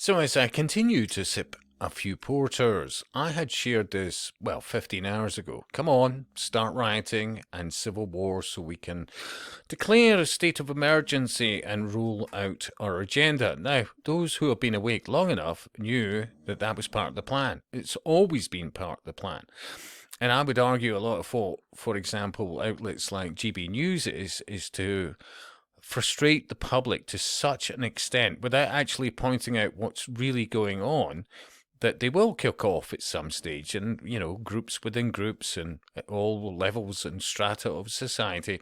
So as I continue to sip a few porters, I had shared this, 15 hours ago. Come on, start rioting and civil war so we can declare a state of emergency and rule out our agenda. Now, those who have been awake long enough knew that that was part of the plan. It's always been part of the plan. And I would argue a lot of, for example, outlets like GB News is to frustrate the public to such an extent without actually pointing out what's really going on that they will kick off at some stage, and groups within groups and at all levels and strata of society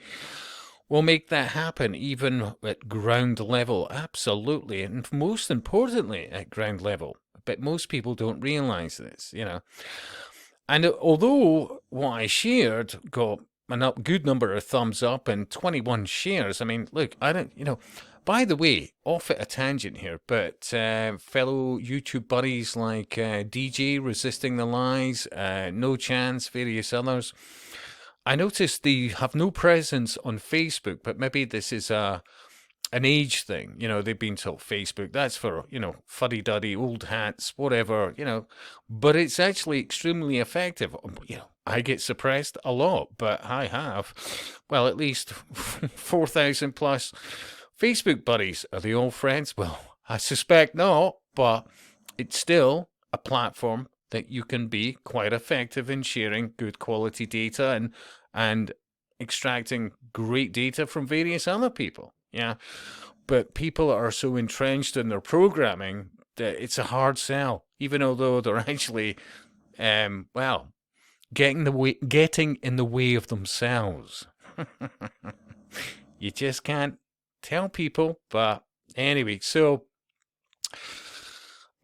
will make that happen, even at ground level. Absolutely. And most importantly, at ground level. But most people don't realize this. And although what I shared got a good number of thumbs up and 21 shares, I mean, look, I don't, by the way, off at a tangent here, but fellow YouTube buddies like DJ, Resisting the Lies, No Chance, various others, I noticed they have no presence on Facebook, but maybe this is an age thing. They've been told Facebook, that's for, fuddy-duddy, old hats, whatever, but it's actually extremely effective. I get suppressed a lot, but I have, at least 4,000 plus Facebook buddies. Are they all friends? Well, I suspect not, but it's still a platform that you can be quite effective in sharing good quality data and extracting great data from various other people. Yeah, but people are so entrenched in their programming that it's a hard sell, even although they're actually, getting in the way of themselves. You just can't tell people, but anyway, so.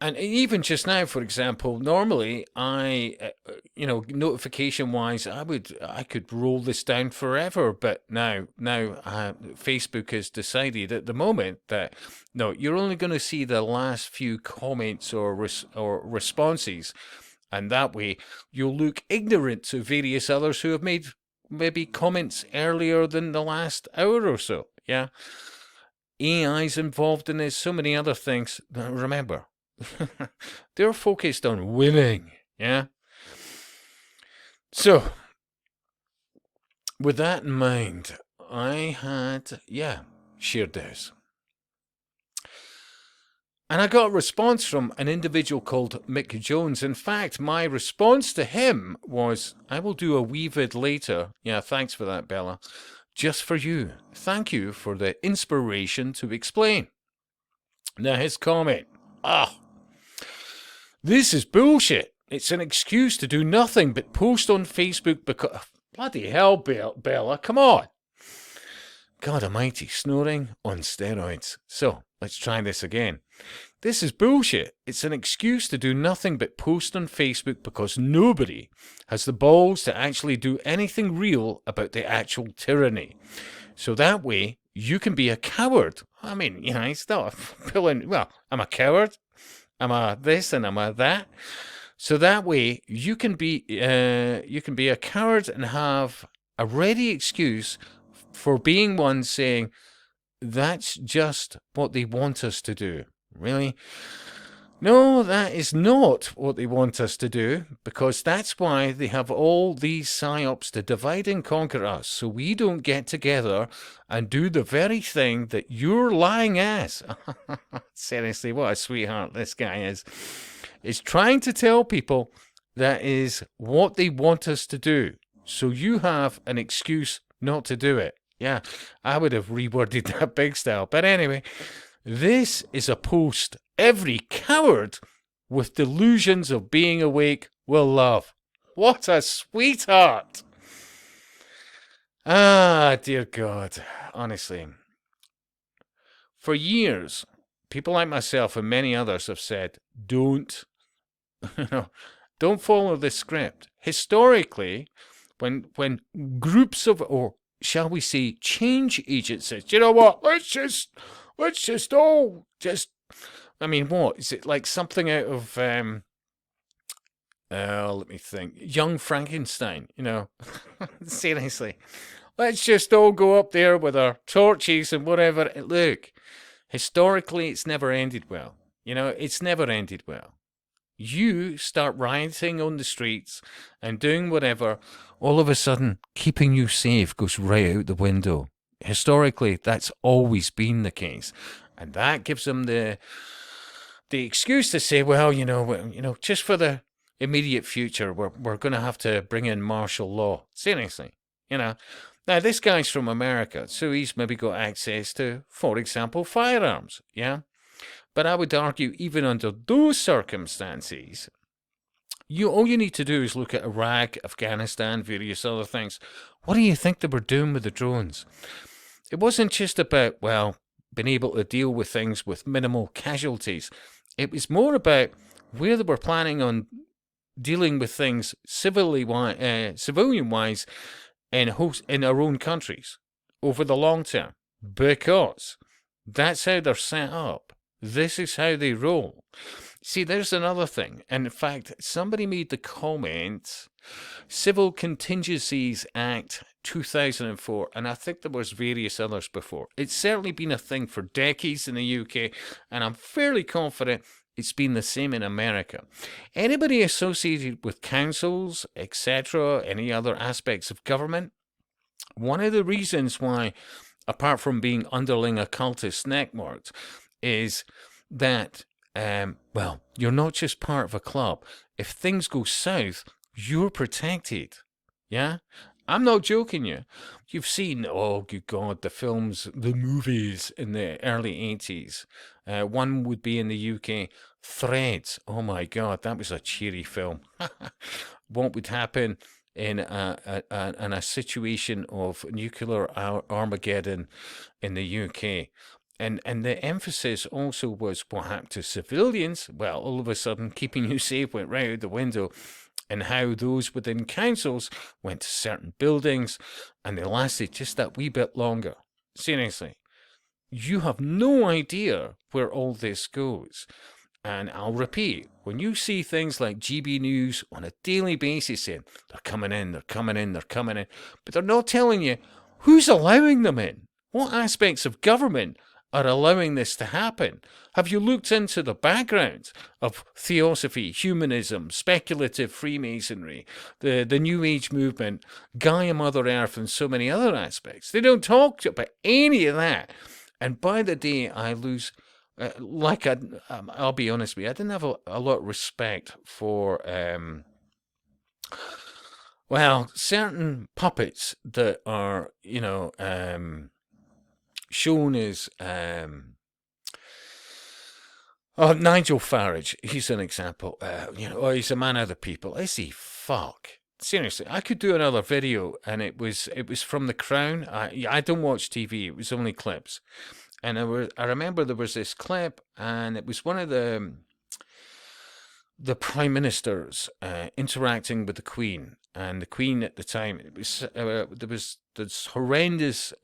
And even just now, for example, normally I, notification-wise, I could roll this down forever, but now Facebook has decided at the moment that no, you're only going to see the last few comments or responses, and that way you'll look ignorant to various others who have made maybe comments earlier than the last hour or so. Yeah, AI's involved in this, so many other things. Remember. They're focused on winning, yeah? So, with that in mind, I had, shared this. And I got a response from an individual called Mick Jones. In fact, my response to him was, I will do a wee vid later. Yeah, thanks for that, Bella. Just for you. Thank you for the inspiration to explain. Now, his comment. This is bullshit. It's an excuse to do nothing but post on Facebook because... Bloody hell, Bella, come on. God almighty, snoring on steroids. So, let's try this again. This is bullshit. It's an excuse to do nothing but post on Facebook because nobody has the balls to actually do anything real about the actual tyranny. So that way, you can be a coward. I mean, it's not pulling... Well, I'm a coward. I'm a this and I'm a that. So that way you can be a coward and have a ready excuse for being one saying that's just what they want us to do. Really? No, that is not what they want us to do, because that's why they have all these psyops to divide and conquer us, so we don't get together and do the very thing that you're lying ass. Seriously, what a sweetheart this guy is trying to tell people that is what they want us to do, so you have an excuse not to do it. Yeah, I would have reworded that big style, but anyway, this is a post every coward with delusions of being awake will love. What a sweetheart! Ah, dear God, honestly. For years, people like myself and many others have said, don't follow this script. Historically, when groups of, or shall we say, change agents said, you know what, let's just all just... I mean, what? Is it like something out of, let me think, Young Frankenstein, Seriously. Let's just all go up there with our torches and whatever. Look, historically, it's never ended well. You know, it's never ended well. You start rioting on the streets and doing whatever, all of a sudden, keeping you safe goes right out the window. Historically, that's always been the case. And that gives them the excuse to say, well, just for the immediate future, we're going to have to bring in martial law. Seriously, you know. Now, this guy's from America, so he's maybe got access to, for example, firearms, yeah? But I would argue, even under those circumstances, all you need to do is look at Iraq, Afghanistan, various other things. What do you think they were doing with the drones? It wasn't just about, well, being able to deal with things with minimal casualties. It was more about where they were planning on dealing with things civilian-wise in our own countries over the long term, because that's how they're set up. This is how they roll. See, there's another thing. And in fact, somebody made the comment, Civil Contingencies Act 2004, and I think there was various others before. It's certainly been a thing for decades in the UK, and I'm fairly confident it's been the same in America. Anybody associated with councils, etc., any other aspects of government, one of the reasons why, apart from being underling occultist neckmarked, is that, you're not just part of a club. If things go south, you're protected. Yeah? I'm not joking you. You've seen, oh, good God, the films, the movies in the early 80s. One would be in the UK, Threads. Oh my God, that was a cheery film. What would happen in a situation of nuclear Armageddon in the UK? And the emphasis also was what happened to civilians. Well, all of a sudden, keeping you safe went right out the window, and how those within councils went to certain buildings, and they lasted just that wee bit longer. Seriously, you have no idea where all this goes. And I'll repeat, when you see things like GB News on a daily basis saying, they're coming in, they're coming in, they're coming in, but they're not telling you who's allowing them in. What aspects of government are allowing this to happen? Have you looked into the background of theosophy, humanism, speculative Freemasonry, the New Age movement, Gaia Mother Earth, and so many other aspects? They don't talk about any of that. And by the day I lose, I'll be honest with you, I didn't have a lot of respect for, certain puppets that are, shown as, Nigel Farage, he's an example. He's a man of the people. Is he? Fuck. Seriously, I could do another video, and it was from The Crown. I don't watch TV. It was only clips, and I remember there was this clip, and it was one of the prime ministers interacting with the Queen, and the Queen at the time. It was there was this horrendous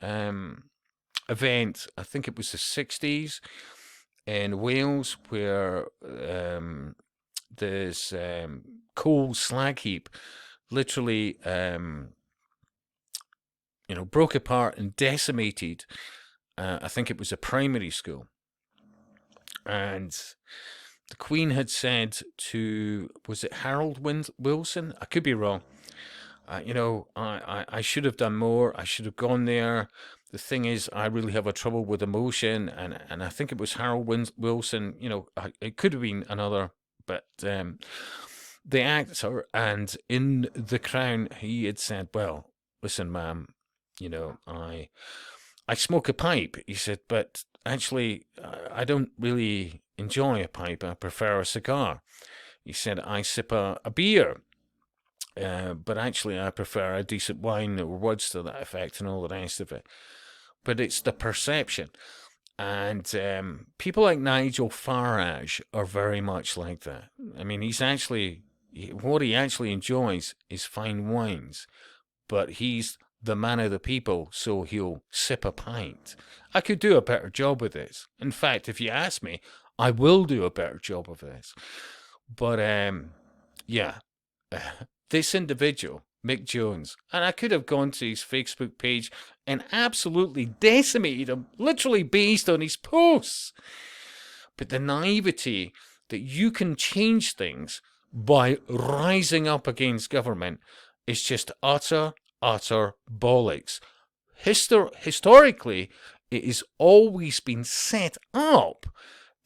event. I think it was the 60s. In Wales, where this coal slag heap literally, broke apart and decimated. I think it was a primary school, and the Queen had said to, was it Harold Wilson? I could be wrong. I should have done more. I should have gone there. The thing is, I really have a trouble with emotion, and I think it was Harold Wilson. It could have been another, but the actor, and in The Crown, he had said, "Well, listen, ma'am, I smoke a pipe." He said, "But actually, I don't really enjoy a pipe. I prefer a cigar." He said, "I sip a beer. But actually, I prefer a decent wine," or words to that effect, and all the rest of it. But it's the perception. And people like Nigel Farage are very much like that. I mean, what he actually enjoys is fine wines, but he's the man of the people, so he'll sip a pint. I could do a better job with this. In fact, if you ask me, I will do a better job of this. But, this individual, Mick Jones, and I could have gone to his Facebook page and absolutely decimated him, literally based on his posts. But the naivety that you can change things by rising up against government is just utter bollocks. Historically, it has always been set up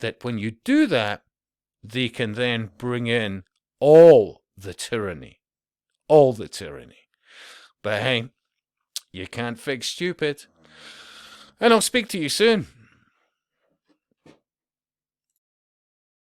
that when you do that, they can then bring in all the tyranny. All the tyranny. But hey, you can't fix stupid. And I'll speak to you soon.